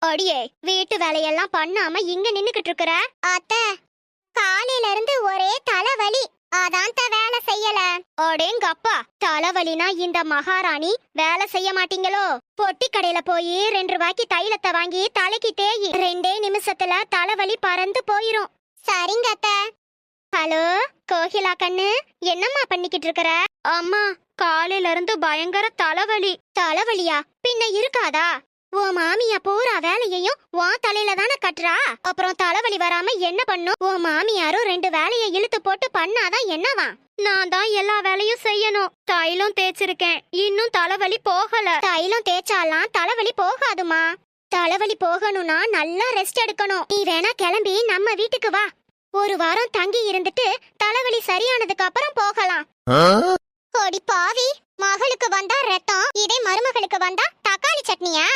அடியே, வீட்டு வேலையெல்லாம் பண்ணாம இங்க நின்னுக்கிட்டு இருக்கற? அத்தை, காலையில இருந்து ஒரே தலைவலி, அதான் வேலை செய்யல. அடேங்கப்பா, தலைவலினா இந்த மகாராணி வேலை செய்ய மாட்டீங்களோ? பொட்டி கடையில போய் 2 ரூபாய்க்கு தைலத்தை வாங்கி தலைக்கு தேயி, 2 நிமிஷத்துல தலைவலி பறந்து போயிரும். சரிங்க அத்தை. ஹலோ கோகிலா கண்ணு, என்னம்மா பண்ணிக்கிட்டு இருக்கற? அம்மா, காலையில இருந்து பயங்கர தலைவலி. தலைவலியா? பின்ன இருக்காதா? உன் மாமியா பூரா வேலையையும் உன் தலையில தானே கட்டுறா. அப்புறம் தலைவலி வராம என்ன பண்ணும்? உன் மாமியாரும் 2 வேலையை இழுத்து போட்டு பண்ணாதான் என்னவா? நான் தான் எல்லா வேலையும் செய்யணும். தைலம் தேய்ச்சிருக்கேன், இன்னும் தலைவலி போகல. தைலம் தேய்ச்சாலாம் தலைவலி போகாதுமா. தலைவலி போகணும்னா நல்லா ரெஸ்ட் எடுக்கணும். நீ வேணா கிளம்பி நம்ம வீட்டுக்கு வா. 1 வாரம் தங்கி இருந்துட்டு தலைவலி சரியானதுக்கு அப்புறம் போகலாம். கொடி பாவி, மகளுக்கு வந்தா ரத்தம், இதே மருமகளுக்கு வந்தா தக்காளி சட்னியா?